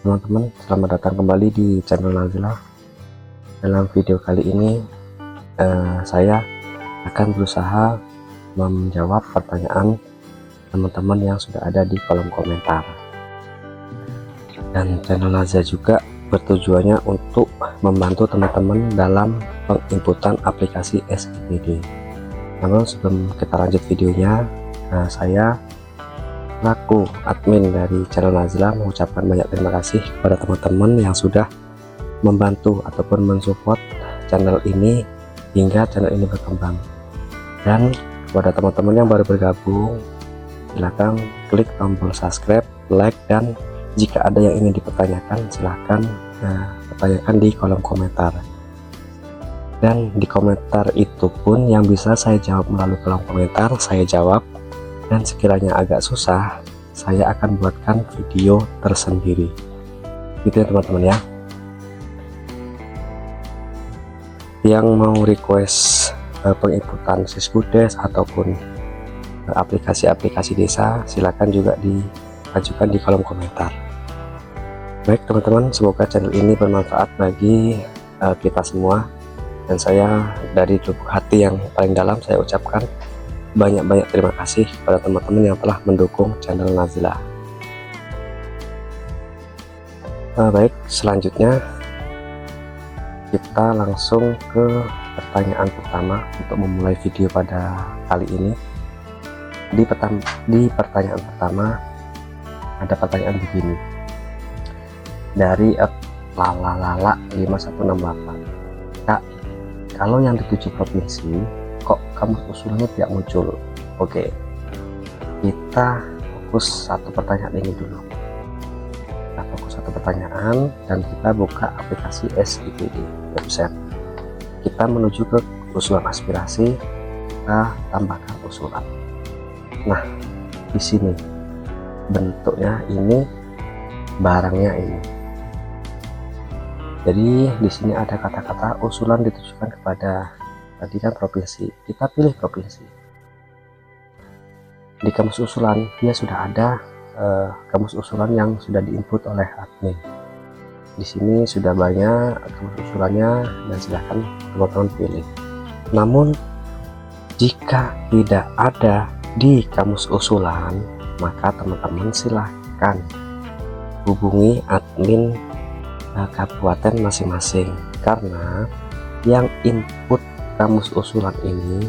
teman-teman, selamat datang kembali di channel Nazila. Dalam video kali ini saya akan berusaha menjawab pertanyaan teman-teman yang sudah ada di kolom komentar. Dan channel Nazila juga bertujuannya untuk membantu teman-teman dalam penginputan aplikasi SIPD. Namun sebelum kita lanjut videonya, saya selaku admin dari channel Nazila mengucapkan banyak terima kasih kepada teman-teman yang sudah membantu ataupun mensupport channel ini hingga channel ini berkembang. Dan kepada teman-teman yang baru bergabung, silahkan klik tombol subscribe, like, dan jika ada yang ingin dipertanyakan silahkan pertanyakan di kolom komentar. Dan di komentar itu pun yang bisa saya jawab melalui kolom komentar saya jawab, dan sekiranya agak susah saya akan buatkan video tersendiri gitu ya teman-teman ya. Yang mau request penginputan Siskudes ataupun aplikasi-aplikasi desa silakan juga diajukan di kolom komentar. Baik teman-teman, semoga channel ini bermanfaat bagi kita semua, dan saya dari lubuk hati yang paling dalam saya ucapkan banyak-banyak terima kasih kepada teman-teman yang telah mendukung channel Nazila. Baik, selanjutnya kita langsung ke pertanyaan pertama untuk memulai video pada kali ini. Di pertanyaan pertama ada pertanyaan begini dari @lalalala 5168. Kak, kalau yang di 7 provinsi kok kamus usulnya tidak muncul? Oke, kita fokus satu pertanyaan ini dulu. Kita fokus satu pertanyaan dan kita buka aplikasi SIPD website. Kita menuju ke usulan aspirasi, kita tambahkan usulan. Nah, di sini bentuknya ini, barangnya ini. Jadi di sini ada kata-kata usulan ditujukan kepada, tadi kan provinsi, kita pilih provinsi. Di kamus usulan dia sudah ada kamus usulan yang sudah diinput oleh admin. Di sini sudah banyak kamus usulannya dan silahkan teman-teman pilih. Namun jika tidak ada di kamus usulan, maka teman-teman silahkan hubungi admin kabupaten masing-masing, karena yang input kamus usulan ini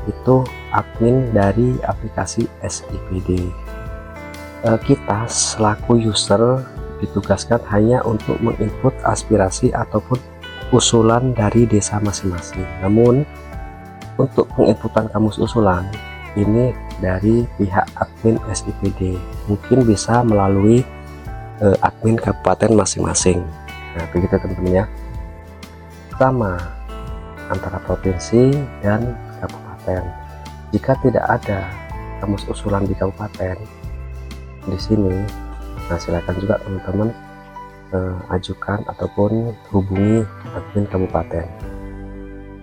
itu admin dari aplikasi SIPD. Kita selaku user ditugaskan hanya untuk menginput aspirasi ataupun usulan dari desa masing-masing. Namun untuk penginputan kamus usulan ini dari pihak admin SIPD, mungkin bisa melalui admin kabupaten masing-masing. Nah begitu teman-teman ya, sama antara provinsi dan kabupaten. Jika tidak ada kamus usulan di kabupaten di sini, nah silakan juga teman-teman ajukan ataupun hubungi admin kabupaten.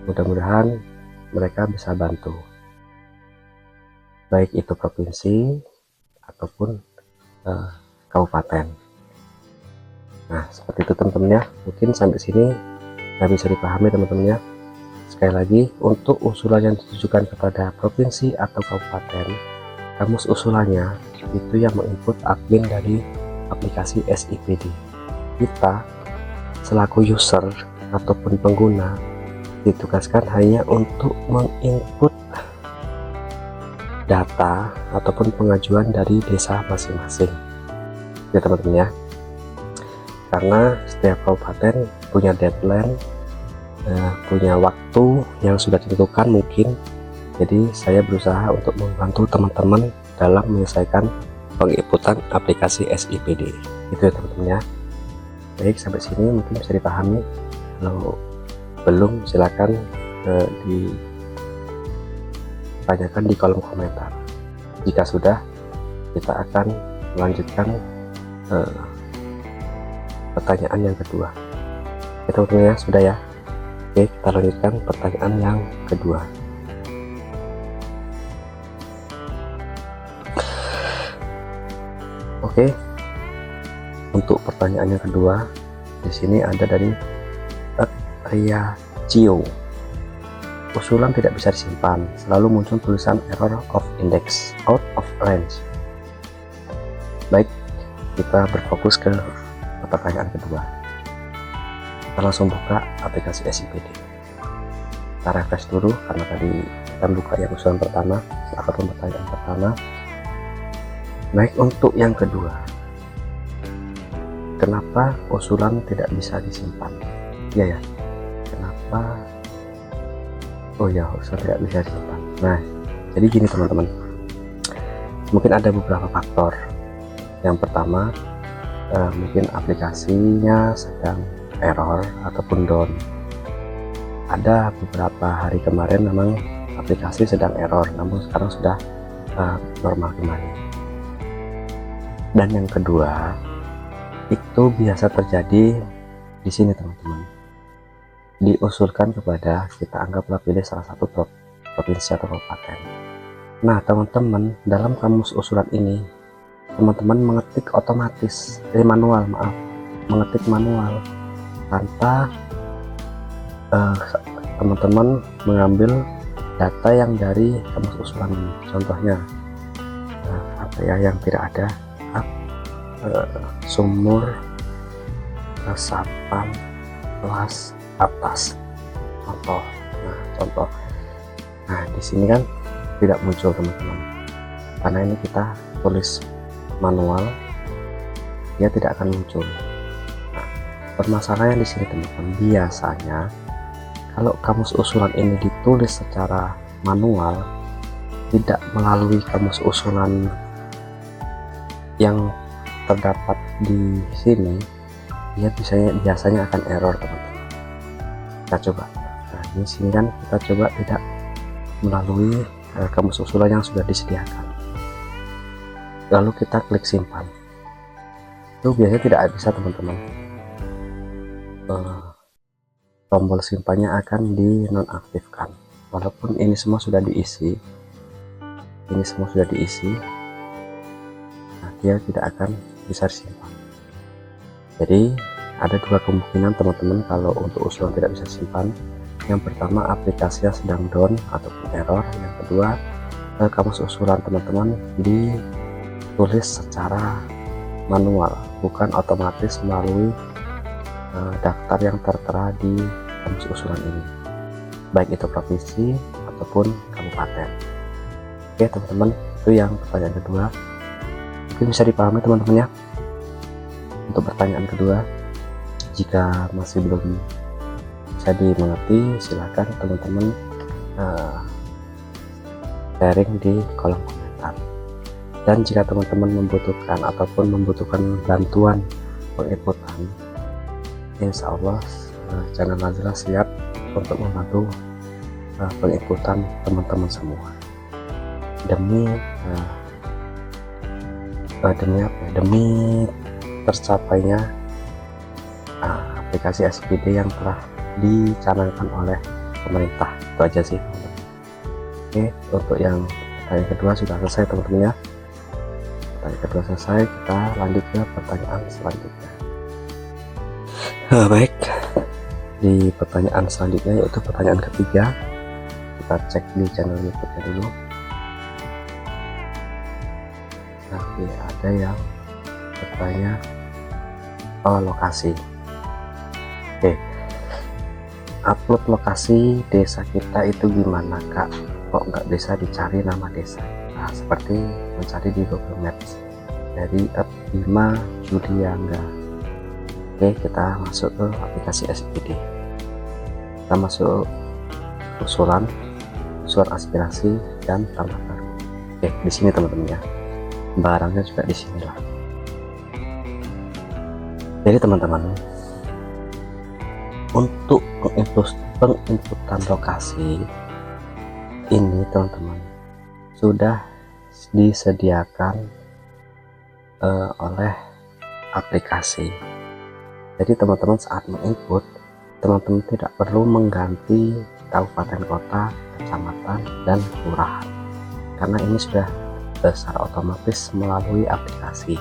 Mudah-mudahan mereka bisa bantu, baik itu provinsi ataupun kabupaten. Nah seperti itu teman-teman ya, mungkin sampai sini nggak bisa dipahami teman-teman ya. Sekali lagi, untuk usulan yang ditujukan kepada provinsi atau kabupaten, kamus usulannya itu yang menginput admin dari aplikasi SIPD. Kita selaku user ataupun pengguna ditugaskan hanya untuk menginput data ataupun pengajuan dari desa masing-masing ya teman-teman ya. Karena setiap kabupaten punya deadline, punya waktu yang sudah ditentukan mungkin. Jadi saya berusaha untuk membantu teman-teman dalam menyelesaikan penginputan aplikasi SIPD itu ya teman-teman ya. Baik, sampai sini mungkin bisa dipahami. Kalau belum silakan ditanyakan di kolom komentar. Jika sudah, kita akan melanjutkan pertanyaan yang kedua. Oke teman-teman ya, sudah ya. Oke, kita lanjutkan pertanyaan yang kedua. Oke, Untuk pertanyaan yang kedua, di sini ada dari Ria Cio. Usulan tidak bisa disimpan, selalu muncul tulisan error of index, out of range. Baik, kita berfokus ke pertanyaan kedua. Kita langsung buka aplikasi SIPD. Kita refresh dulu, karena tadi kita buka yang usulan pertama ataupun pertanyaan pertama. Baik, untuk yang kedua, kenapa usulan tidak bisa disimpan? Iya ya, kenapa? Oh ya, usulan tidak bisa disimpan. Nah, jadi gini teman-teman, mungkin ada beberapa faktor. Yang pertama, mungkin aplikasinya sedang error ataupun down. Ada beberapa hari kemarin memang aplikasi sedang error, namun sekarang sudah normal kembali. Dan yang kedua, itu biasa terjadi di sini teman-teman, diusulkan kepada, kita anggaplah pilih salah satu provinsi atau kabupaten. Nah teman-teman, dalam kamus usulan ini teman-teman mengetik otomatis, mengetik manual tanpa teman-teman mengambil data yang dari kamus usulan ini. Contohnya apa ya, yang tidak ada sumur resapan kelas atas, contoh. Nah di sini kan tidak muncul teman-teman, karena ini kita tulis manual, dia tidak akan muncul. Nah, permasalahan di sini teman-teman, biasanya kalau kamus usulan ini ditulis secara manual, tidak melalui kamus usulan yang terdapat di sini, dia biasanya akan error teman-teman. Kita coba, nah di sini kan kita coba tidak melalui kamus usulan yang sudah disediakan, lalu kita klik simpan. Itu biasanya tidak bisa teman-teman, tombol simpannya akan dinonaktifkan. Walaupun ini semua sudah diisi, nah dia tidak akan bisa disimpan. Jadi ada dua kemungkinan teman-teman kalau untuk usulan tidak bisa simpan. Yang pertama, aplikasinya sedang down ataupun error. Yang kedua, kamus usulan teman-teman ditulis secara manual, bukan otomatis melalui daftar yang tertera di kamus usulan ini, baik itu provinsi ataupun kabupaten. Oke teman-teman, itu yang pertanyaan kedua. Mungkin bisa dipahami teman-teman ya. Untuk pertanyaan kedua, jika masih belum bisa dimengerti, silakan teman-teman sharing di kolom komentar. Dan jika teman-teman membutuhkan ataupun membutuhkan bantuan penginputan, insya Allah channel Nazila siap untuk membantu penginputan teman-teman semua demi tercapainya aplikasi SIPD yang telah dicanangkan oleh pemerintah. Itu aja sih. Oke, untuk yang pertanyaan kedua sudah selesai teman-teman ya. Pertanyaan kedua selesai, kita lanjut ke pertanyaan selanjutnya. Baik, di pertanyaan selanjutnya yaitu pertanyaan ketiga, kita cek di channel YouTube-nya dulu. Nanti ada yang bertanya lokasi. Oke, upload lokasi desa kita itu gimana kak, kok nggak bisa dicari nama desa? Nah, seperti mencari di Google Maps dari Bima Juliangga. Oke, kita masuk ke aplikasi SIPD, kita masuk usulan aspirasi dan tambah baru. Oke, di sini teman-teman ya, barangnya juga di sinilah. Jadi teman-teman, untuk penginputan lokasi ini teman-teman sudah disediakan oleh aplikasi. Jadi teman-teman saat menginput, teman-teman tidak perlu mengganti kabupaten kota, kecamatan, dan kelurahan, karena ini sudah secara otomatis melalui aplikasi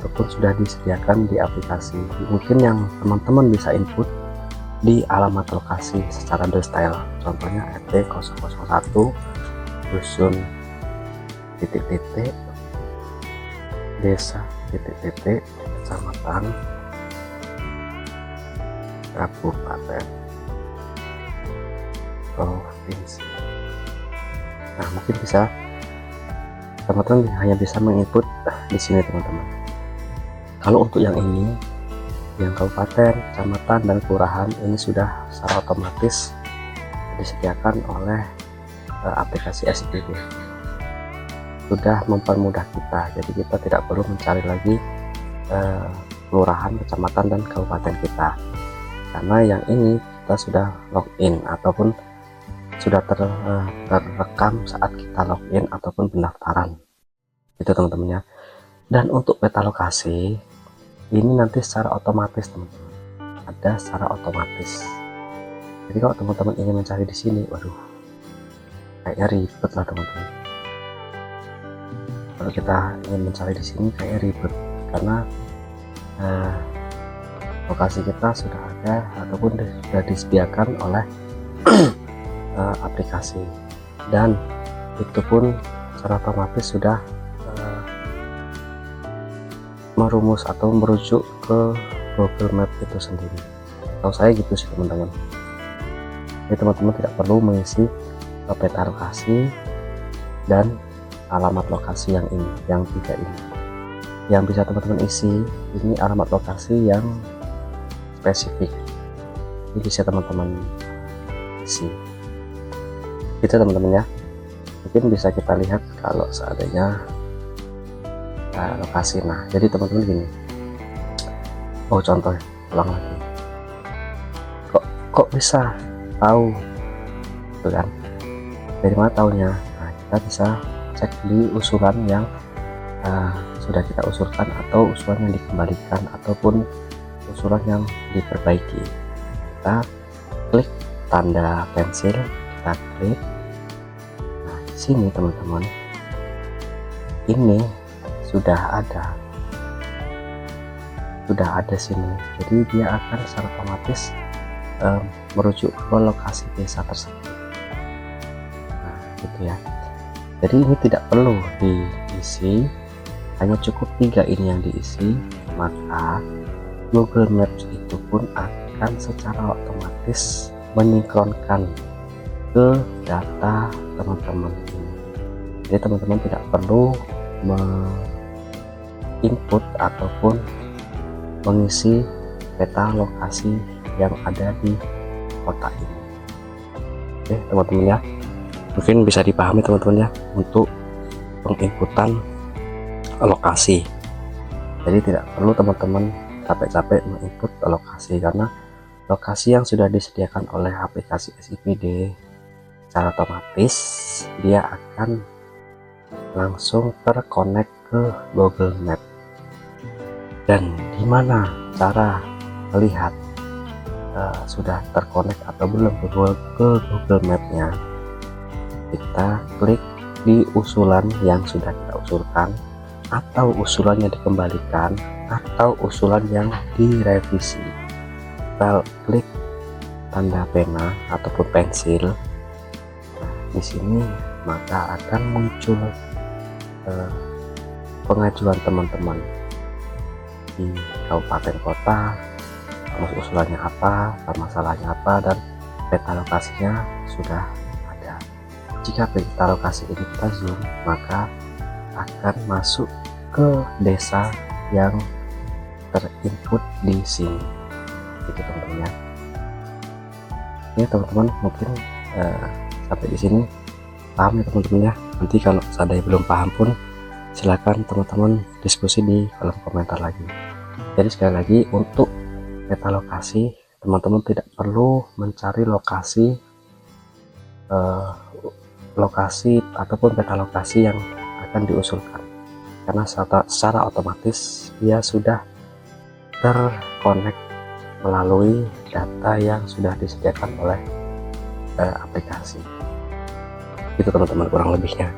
ataupun sudah disediakan di aplikasi. Mungkin yang teman-teman bisa input di alamat lokasi secara detail, contohnya RT 001 dusun titik-titik, desa titik-titik, kecamatan, kabupaten, provinsi. Nah, mungkin bisa teman-teman hanya bisa menginput di sini teman-teman. Kalau untuk yang ini, yang kabupaten, kecamatan, dan kelurahan, ini sudah secara otomatis disediakan oleh aplikasi SIPD. Sudah mempermudah kita, jadi kita tidak perlu mencari lagi kelurahan, kecamatan, dan kabupaten kita, karena yang ini kita sudah login ataupun sudah terrekam saat kita login ataupun pendaftaran, itu teman-teman ya. Dan untuk peta lokasi ini nanti secara otomatis teman-teman, ada secara otomatis. Jadi kalau teman-teman ingin mencari di sini, waduh, kayaknya ribet lah teman-teman. Kalau kita ingin mencari di sini kayak ribet, karena lokasi kita sudah ada ataupun sudah disediakan oleh aplikasi, dan itu pun secara otomatis sudah merumus atau merujuk ke Google Map itu sendiri. Tahu saya gitu sih teman-teman. Jadi teman-teman tidak perlu mengisi peta lokasi dan alamat lokasi yang ini, yang tiga ini. Yang bisa teman-teman isi ini alamat lokasi yang spesifik. Ini bisa teman-teman isi. Itu teman-teman ya. Mungkin bisa kita lihat kalau seandainya lokasi. Nah, jadi teman-teman gini. Oh, contoh, ulang lagi. Kok bisa tahu? Tuh kan? Dari mana taunya? Nah, kita bisa cek di usulan yang sudah kita usulkan, atau usulan yang dikembalikan, ataupun usulan yang diperbaiki. Kita klik tanda pensil, kita klik. Nah, di sini teman-teman, ini sudah ada sini, jadi dia akan secara otomatis merujuk ke lokasi desa tersebut. Nah, gitu ya. Jadi ini tidak perlu diisi, hanya cukup 3 ini yang diisi, maka Google Maps itu pun akan secara otomatis mensinkronkan ke data teman-teman ini. Jadi teman-teman tidak perlu input ataupun mengisi peta lokasi yang ada di kota ini. Oke teman-teman ya, mungkin bisa dipahami teman-teman ya untuk penginputan lokasi. Jadi tidak perlu teman-teman capek-capek menginput lokasi, karena lokasi yang sudah disediakan oleh aplikasi SIPD secara otomatis dia akan langsung terkonek ke Google Map. Dan gimana cara melihat sudah terkonek atau belum ke Google Map-nya? Kita klik di usulan yang sudah kita usulkan, atau usulannya dikembalikan, atau usulan yang direvisi. Kita klik tanda pena ataupun pensil. Nah, di sini maka akan muncul pengajuan teman-teman di kabupaten kota, usulannya apa, permasalahannya apa, dan peta lokasinya sudah ada. Jika peta lokasi ini kita zoom, maka akan masuk ke desa yang terinput di sini. Itu teman-teman ya. Ini teman-teman mungkin sampai di sini paham ya teman-teman ya. Nanti kalau seandainya belum paham pun silakan teman-teman diskusi di kolom komentar lagi. Jadi sekali lagi, untuk peta lokasi teman-teman tidak perlu mencari lokasi ataupun peta lokasi yang akan diusulkan, karena secara otomatis dia sudah terkonek melalui data yang sudah disediakan oleh aplikasi. Itu teman-teman kurang lebihnya.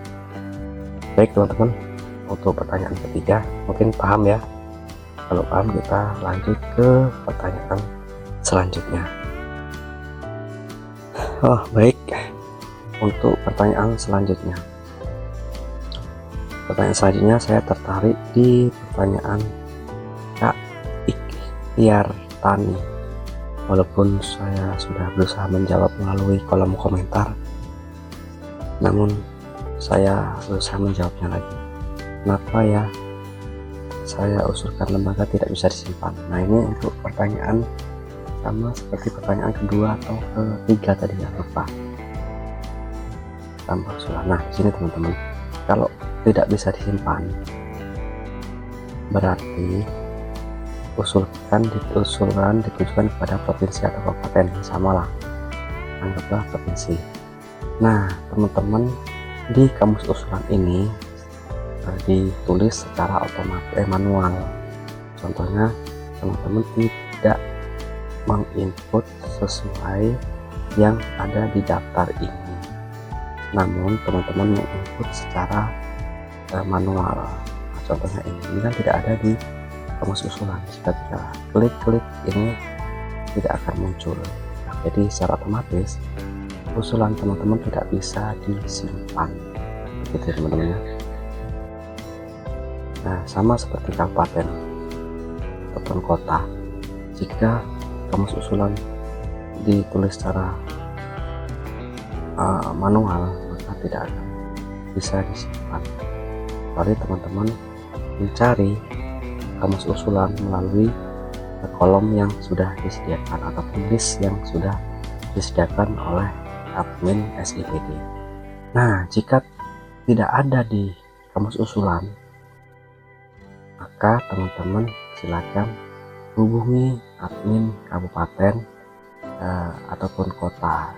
Baik teman-teman, untuk pertanyaan ketiga mungkin paham ya. Kalau paham, kita lanjut ke pertanyaan selanjutnya. Oh baik, untuk pertanyaan selanjutnya saya tertarik di pertanyaan Kak Ikhtiar Tani. Walaupun saya sudah berusaha menjawab melalui kolom komentar, namun saya berusaha menjawabnya lagi. Kenapa ya saya usulkan lembaga tidak bisa disimpan? Nah, ini untuk pertanyaan sama seperti pertanyaan kedua atau ketiga tadi, ya lupa tambah usulan. Nah, di sini teman-teman, kalau tidak bisa disimpan berarti usulan ditujukan kepada provinsi atau kabupaten, samalah, anggaplah provinsi. Nah teman-teman, di kamus usulan ini ditulis secara otomatis manual. Contohnya, teman-teman tidak menginput sesuai yang ada di daftar ini, namun teman-teman menginput secara manual. Nah, contohnya ini kan tidak ada di kamus usulan. Jika kita klik ini tidak akan muncul. Nah, jadi secara otomatis usulan teman-teman tidak bisa disimpan, gitu teman-teman ya. Nah, sama seperti kabupaten ataupun kota, jika kamus usulan ditulis secara manual, maka tidak akan bisa disimpan. Kecuali teman-teman mencari kamus usulan melalui kolom yang sudah disediakan ataupun list yang sudah disediakan oleh admin SIPD. Nah, jika tidak ada di kamus usulan, maka teman-teman silakan hubungi admin kabupaten ataupun kota,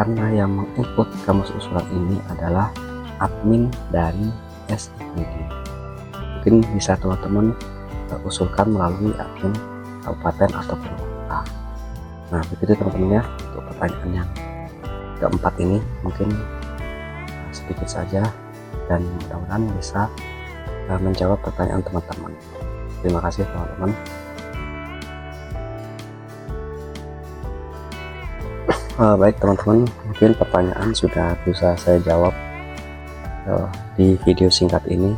karena yang menginput kamus usulan ini adalah admin dari SIPD. Mungkin bisa teman-teman usulkan melalui admin kabupaten ataupun kota. Nah, begitu teman-teman ya, untuk pertanyaan yang keempat ini mungkin sedikit saja, dan mudah-mudahan bisa menjawab pertanyaan teman-teman. Terima kasih teman-teman. Baik teman-teman, mungkin pertanyaan sudah bisa saya jawab di video singkat ini.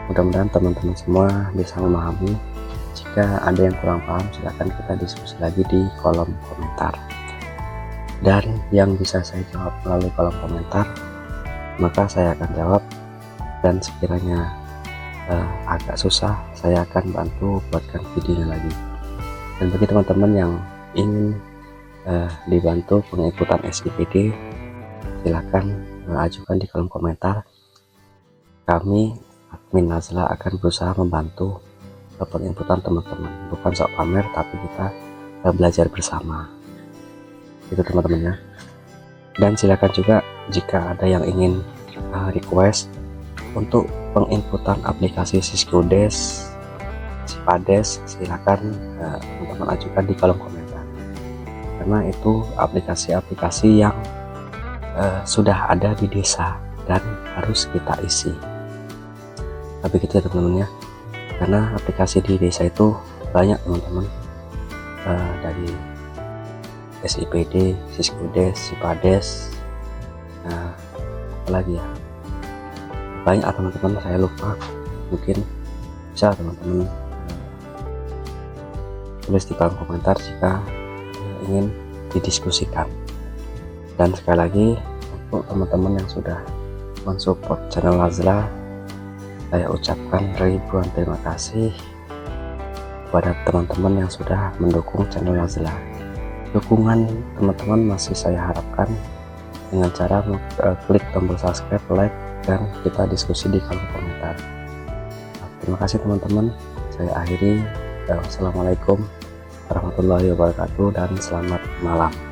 Mudah-mudahan teman-teman semua bisa memahami. Jika ada yang kurang paham, silahkan kita diskusi lagi di kolom komentar. Dan yang bisa saya jawab melalui kolom komentar, maka saya akan jawab. Dan sekiranya agak susah, saya akan bantu buatkan videonya lagi. Dan bagi teman-teman yang ingin dibantu pengikutan SIPD, silahkan ajukan di kolom komentar. Kami admin Nazla akan berusaha membantu penginputan teman-teman, bukan sok pamer, tapi kita belajar bersama, itu teman-teman ya. Dan silakan juga jika ada yang ingin request untuk penginputan aplikasi Siskudes, Sipades, silakan teman-teman ajukan di kolom komentar, karena itu aplikasi-aplikasi yang sudah ada di desa dan harus kita isi. Tapi gitu ya teman-teman ya, karena aplikasi di desa itu banyak teman-teman, dari SIPD, Siskudes, Sipades, apalagi ya, banyak teman-teman, saya lupa. Mungkin bisa teman-teman tulis di kolom komentar jika ingin didiskusikan. Dan sekali lagi, untuk teman-teman yang sudah mensupport channel Nazla, saya ucapkan ribuan terima kasih kepada teman-teman yang sudah mendukung channel Nazla. Dukungan teman-teman masih saya harapkan dengan cara klik tombol subscribe, like, dan kita diskusi di kolom komentar. Terima kasih teman-teman, saya akhiri. Wassalamualaikum warahmatullahi wabarakatuh dan selamat malam.